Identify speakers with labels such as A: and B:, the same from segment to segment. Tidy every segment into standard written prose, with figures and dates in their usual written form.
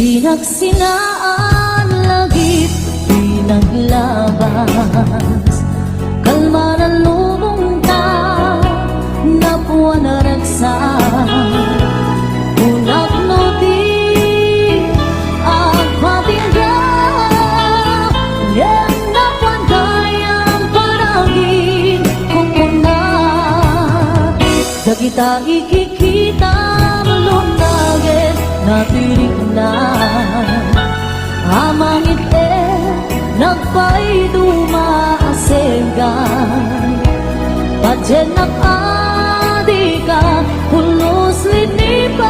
A: Pinagsinaan lagip, pinaglabas, kalma na lubong ta, napwa na ragsan. Unak no di, at matinggan, yan napwan kayang paragin, kukunat. Dagita ikikita, lunagin, natirik na. Amang ite, nagpay dumaasegan. Padyan nakadi ka, pulos linipan.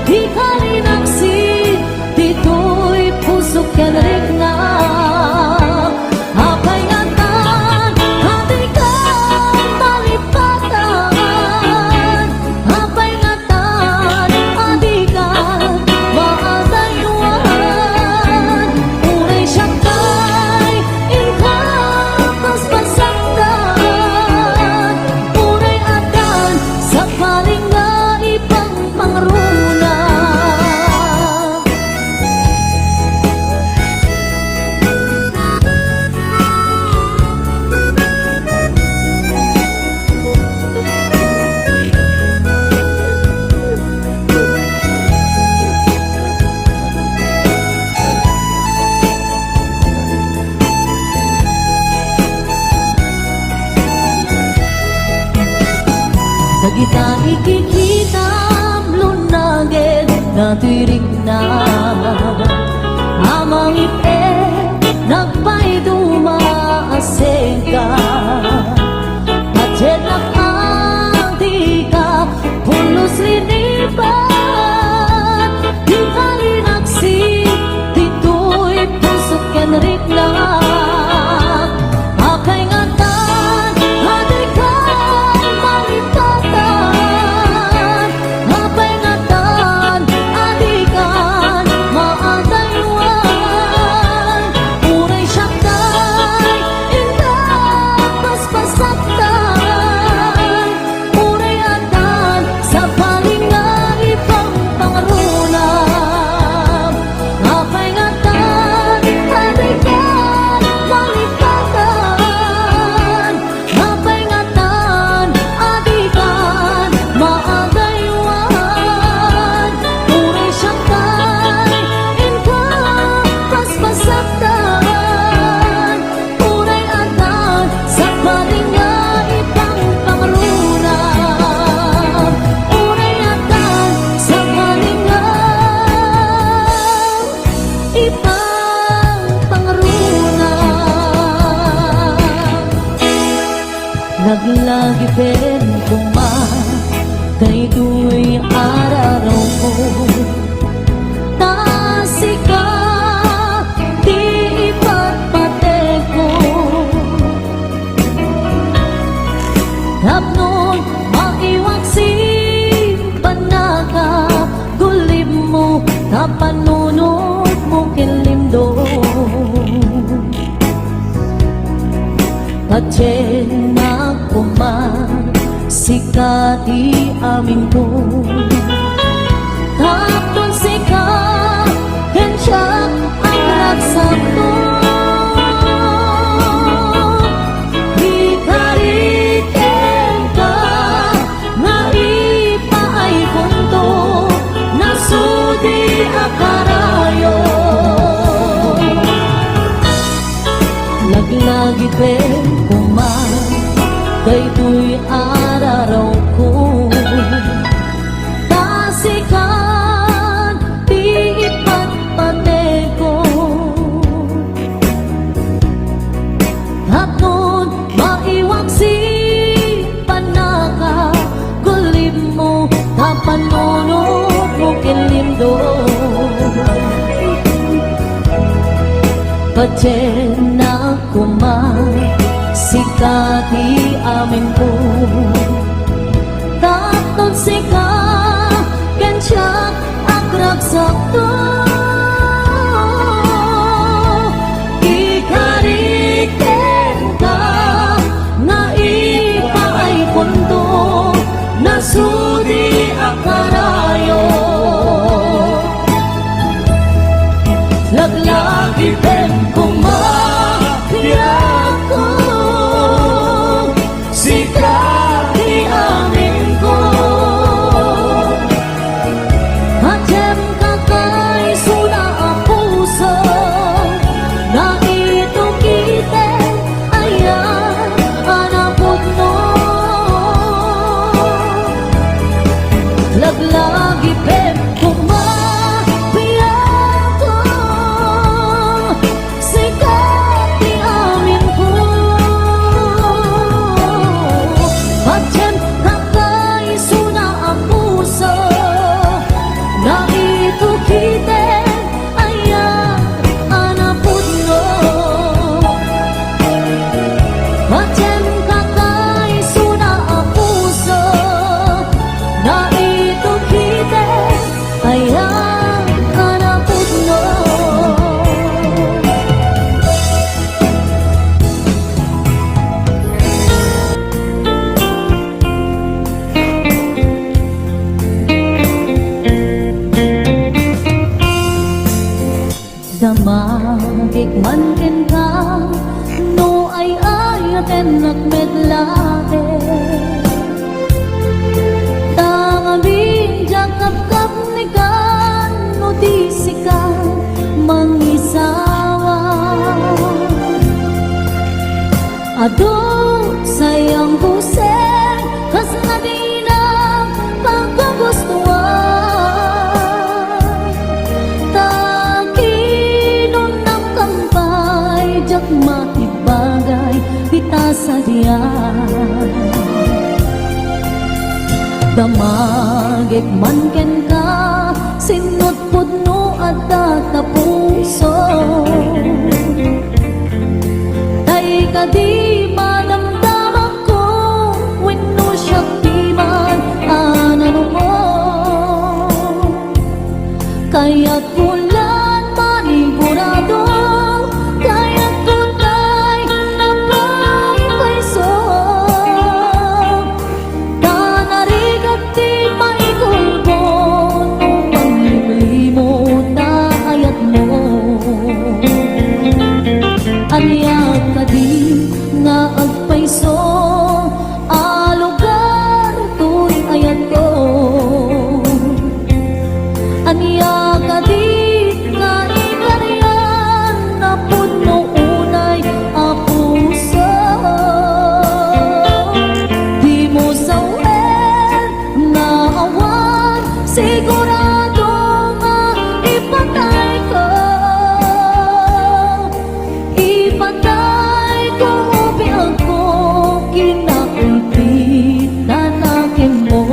A: Di ka linaksin, dito'y pusok yan rin na. Apay ngatan, hati ka malipatan. Apay ngatan, adi ka maatayuan. Unay siyakay, ikapas pasaktan. Unay adan, sa paling nga ipang pangruna. Dagita ikikita, lunagin, natirik na. Amang ite, nagpay dumaasega. Padyan nakadi ka, pulos linipan. Di ka linaksin, dito'y pusok yan rin na. Apay ngatan, hati ka malipatan. Apay ngatan, adikan, maatayuan. Unay siyakay, ikapas pasaktan. Unay adan, sa paling nga ipang pangarunam. Apay ngatan, adikan, malipatan. Apay ngatan, adikan, maagayuan. Unay siyakay, ikapas pasaktan. Unay adan, sa paling nga ipang pangarunam. Unay adan, sa paling nga ipang pangarunam. Naglagipin kuma, kay tu'y araraw ko. Tasika, di ipatpate ko. Tapnon, maiwaksin, panaka, gulim mo, kapanunod mo kilimdo. Padyan na kuman, sikati amin ko. Tapon sika, kensyak ang laksak ko. Di kariken ka, nga ipaay punto, nasudi akarayo. Laglagi kuman, kay tu'y araraw ko. Tasikan, di ipatpate ko. Hapon, maiwaksin, panaka, gulim mo, kapanunod mo kilimdo. Padyan na kuman, sikati amin ko. Tapon sika, kensyak ang ragsak ko. Ikariken ka, nga ipaay punto, nasudi akarayo. Damagik man ken ka, no ay ayaten nagmedlae. Tangabing jakap-kap ni ka, no di sika mangisawa. Ado sayang kuseng, kas na di na pagkagustuhan. Takinon ng kampay, jak matibagay, kita sa diyan. Damagik man ken ka, sinot pudno at tatapuso. Tay ka di madamdaman ko, wenno siya di man anano mo. Kaya't kulan manigurado, kaya't kunay na paiso. Tanarigat di maikulbo, no panglimo na ayat mo. Aniyak ka di nga agpaiso, alugar to'y ayat ko. Aniyak ka di nga ikaryan, na puno unay apuso. Di mo sawen nga awan, sigurado nga ipatay ko. Ipatay ko biang ko, kinakulpit na nakin mo.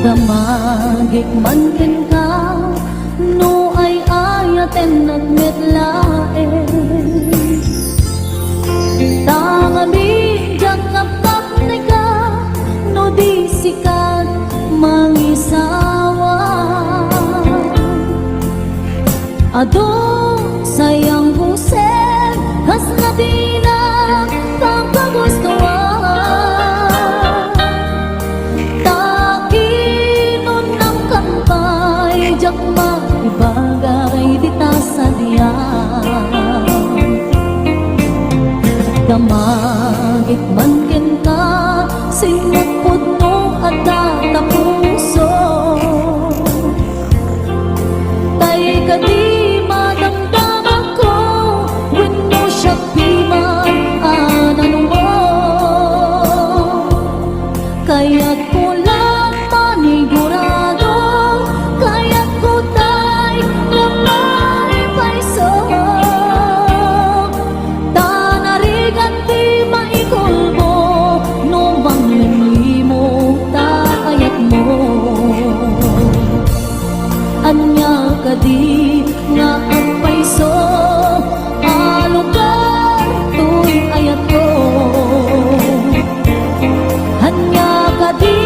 A: Damagik man ken ka, no ay ayaten nagmetlae. Tangabing jakap-kap ni ka, no di sikat mangisawa. Ado sayang kuseng, kas na di na pagkagustuhan. Jak maibagay dita sa diyan. Damagik man ken ka, sinot pudno at tatapuso. Tay ka di madamdaman ko, wenno siya piman anano mo. Kaya't kulang manigurado, kaya't kutay na maipaiso. Tanarigan di maikulbo, no manglimo takayat mo. Anya ka di nga ang paiso, alugar to'y ayat ko. Anya ka di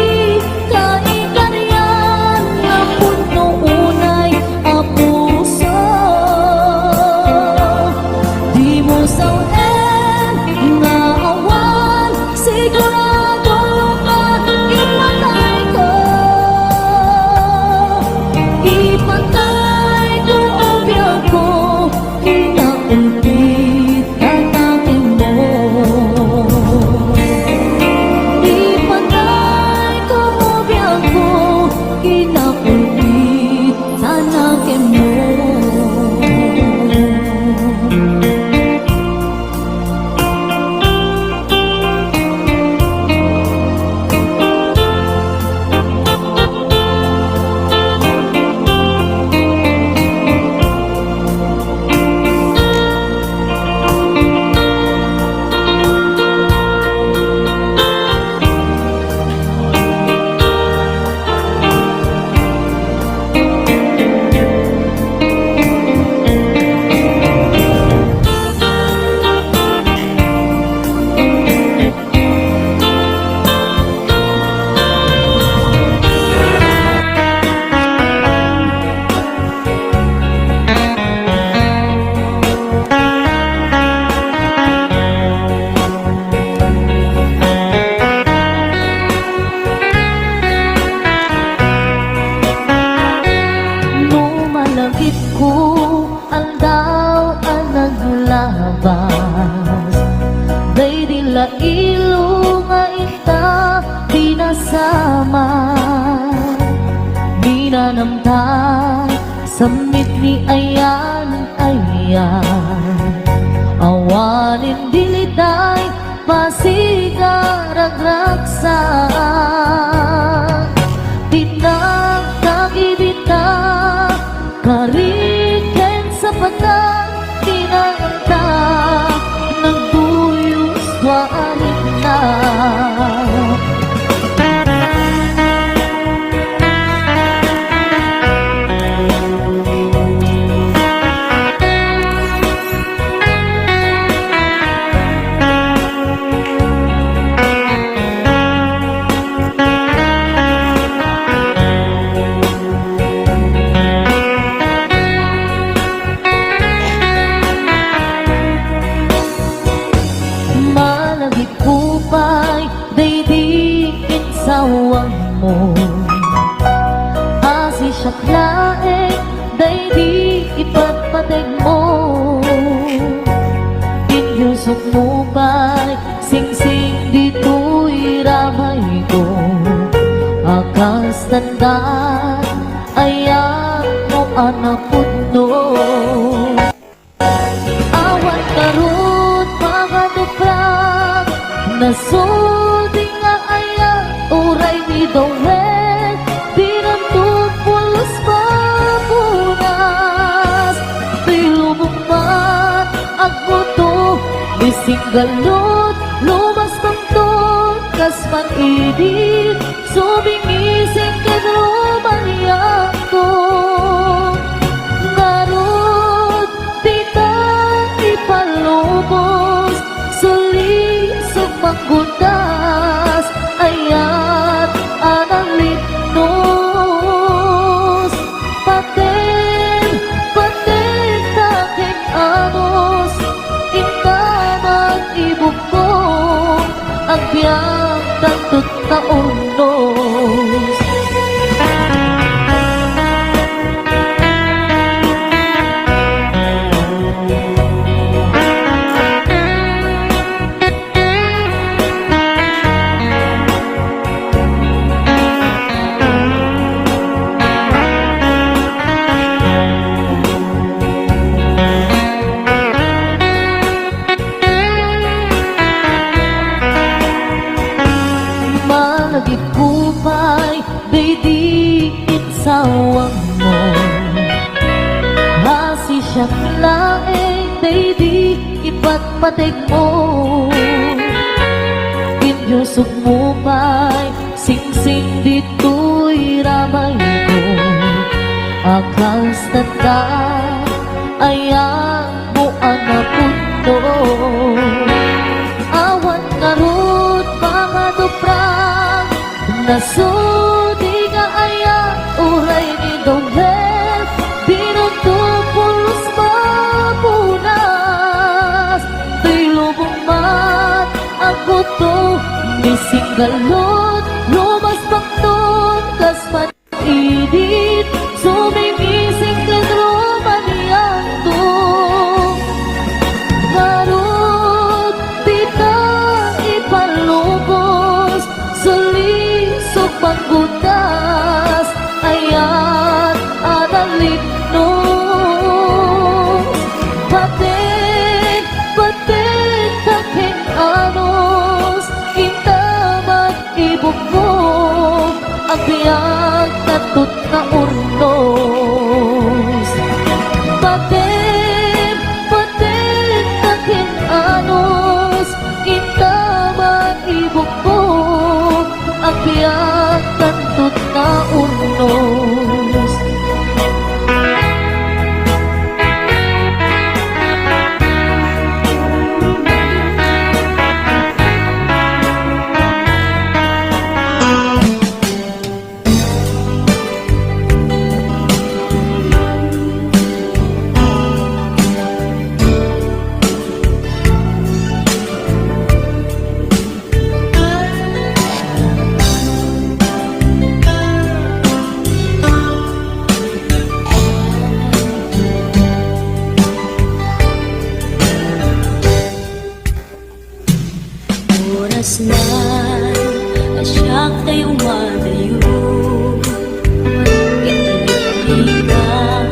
A: kaikaryan, nga puno unay apuso. Di mo sawen nga awan, sigurado nga ipatay ko. Ipatay ko Samit ni ayan ayan awanin diliday pasigaragraksan pinagkagibita kariken sa patang tinangta nagduyos warin na. Daydikin sawang mo asi siya laeng daydi ipagpateg mo inyusok mo ba'y singsing dito'y ramay ko akas tandaan ayan mo anak pudno awan karot mga duprak nasulti nga ayan uray ni Dawet pinantuk pulos papunas tilubungan agmoto bising galot lumas pangtot kasman idit subingising kadruman yakto ngarot tita ipalubos suli pagbutas ayat analitnos paten paten taking anos intamang ibuk ko ang biyang tantut na unos. Nagikupay, daydikin sawang mo hasi siyang laeng, daydi ipatpateg mo inyusok mo ba'y singsing dito'y ramay ko akas tanda ayan mo anak puto awan karot mga duprak nasudi nga ayan uray ni Dawet pinuntok pulos papunas tilubong mat ang buto mising galot lumas pangton kasman idit sumimising kadruman yanto garot tita ipalubos suli pagbutas ayan analipnos paten paten taking anos intamang ibuk mo ang biyang tatut na urnos paten paten taking anos intamang ibuk mo ang biyang tantut na urnos.
B: oras na asyak tayo madayo. Italikan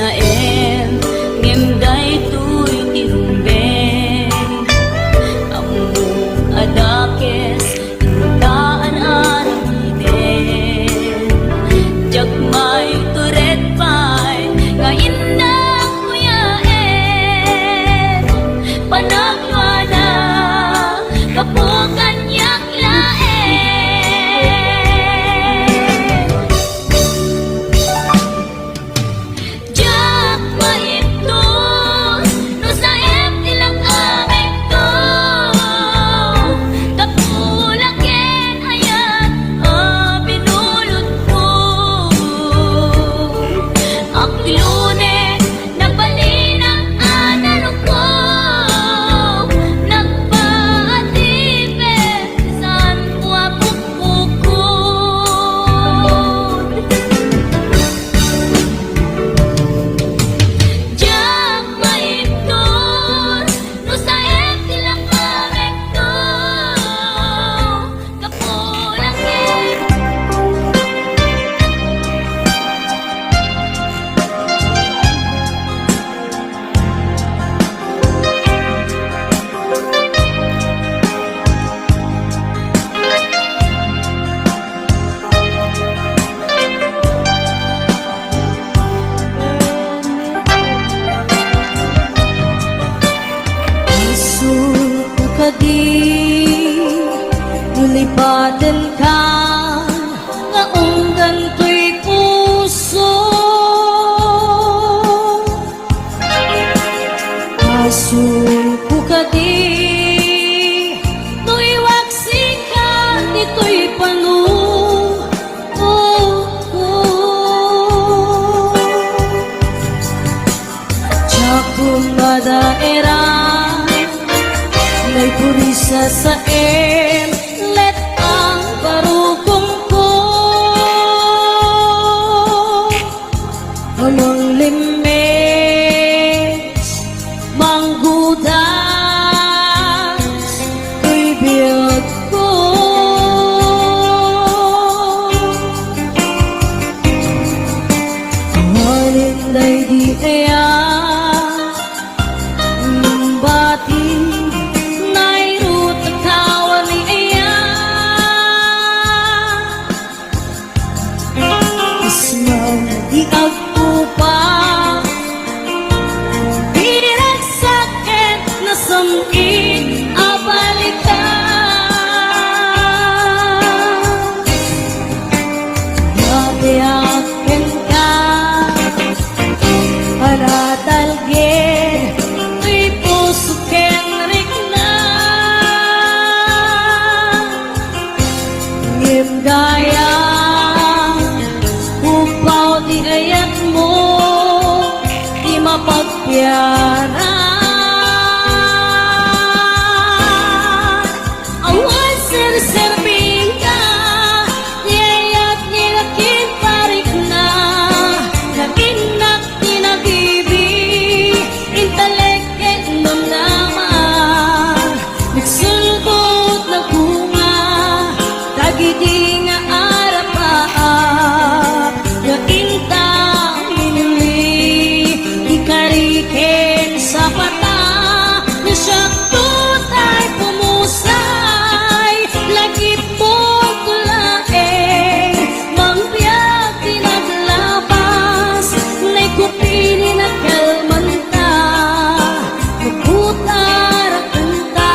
B: saem ngem tuy tirumbeng among adakes intaan aramiden jagmay turet pay ngayon na kuyaen panagwana kapukan yak laen jak maipton no saem tilang aming to kapulaken hayat binulot ko aklune nagbalinang analo ko nagpaatipet san ko apukpukod jak maipton no saem tilang aming to kapulaken Isuko ka di Nulipatan ka Nga unggan ko'y puso Asuko ka di Tuy waksi ka Dito'y panu Jakong madaera May purisa sa let ang barugong ko Anong limes manggudas ko'y biyag ko Malinday di kaya bati nairut kawan ni iya isman di agpupa dirag sakit na samkit abalita yabiakin ka para talgin tuy puso ken rikna ngim daya upaw di ayat mo di mapagpiara awan ser-serbing ka yayat nilakin parik na naginak tinabibi inteleket nun naman nagsulbot ng bunga tagidi nga arapaap nga intang minili ikariken sa pata na siya tutay pumusay lagi pong kulaeng mangbiyak tinaglabas na'y kupini na kalmanta magputar kanta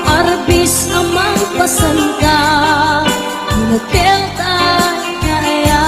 B: arbis amang pasanta Nagkelta kaya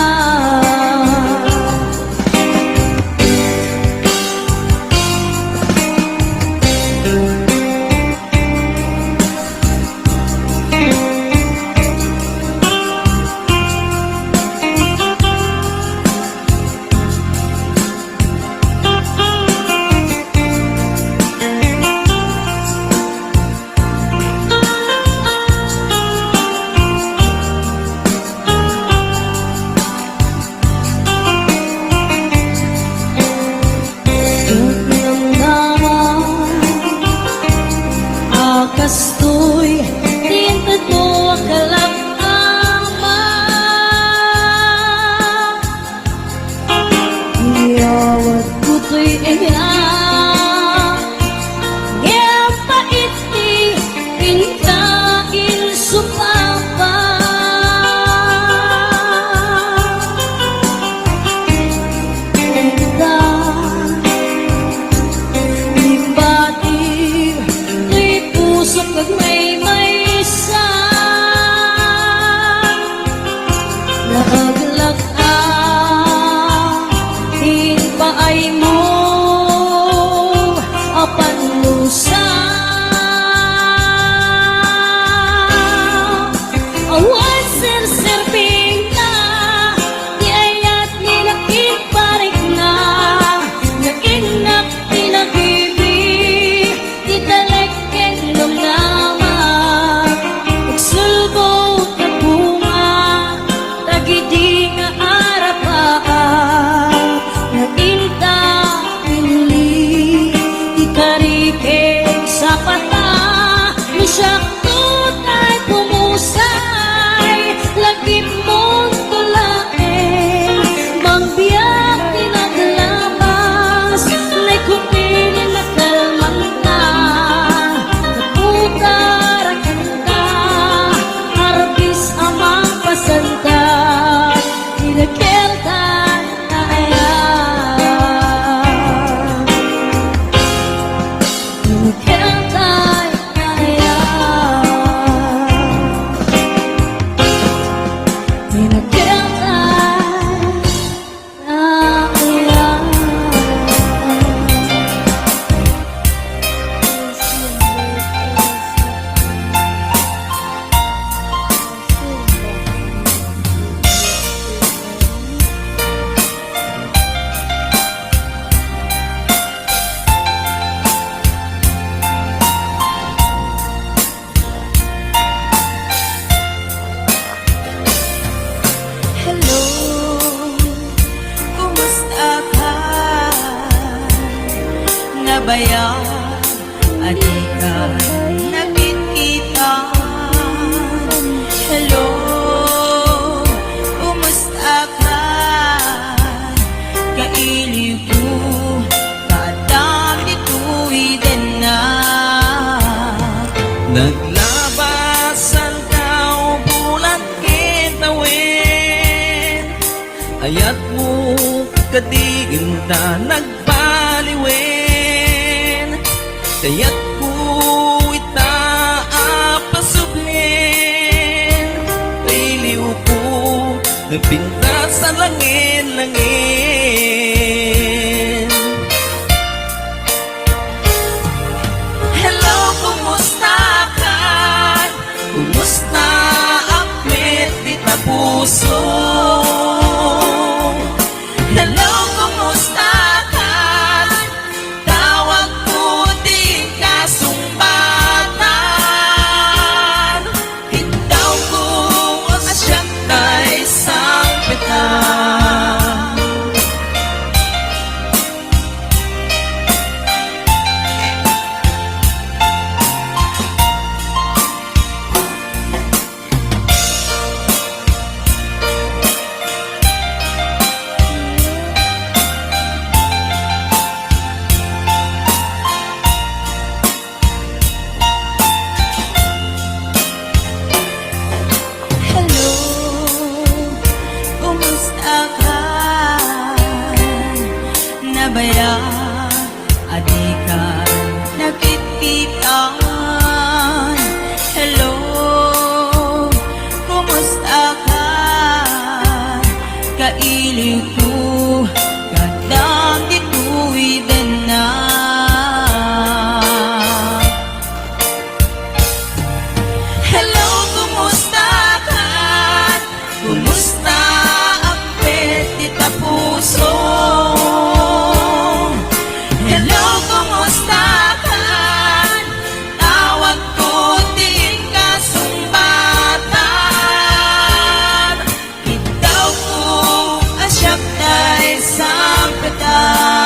A: Naaglaka Hinpaay mo Apan lusa Awan sir-sirbing na Di ayat ni nakiparik na Nainak pinag-ibig Di talagyan lumlaman Nagsulbo ka bunga Tagidi nga arapaan Nainta pinuli Di karikig sa pata Nasyakot ay pumusay Lagip mong tulain Mangbiyak tinaglamas Nay kupinin na kalmanta Naputarakan ka Arbis amang pasanta Tinagkeltan na ayan Tinagkeltan na ayan Tinagkeltan na ayan
C: Hello, kumusta ka? Nabayaan, adi ka nakikita. Hello, kumusta ka? Kailiw ko, kadami tuwiden na.
D: Naglabasan daw bulan kitawin Ayat mo kadigin ta nagbaliwen Kayat ko ita apasublin Kailiw ko nagpinta sa langin-langin
C: Hello, kumusta ka? Kumusta ang medit na puso? Hello, kumusta ka? Tawag ko di ka sumbatan Ikaw ko asyak kay sangpitan Hello, kumusta ka? Nabaya, adi ka nakikita. Hello, kumusta ka? Kailiw ko, kadang dituwiden na. Hello, kumusta ka? Kumusta ang petit na puso? Hello, kumusta ka? Tawag ko din ka sumbatan Ikaw ko asyak dahil sa petal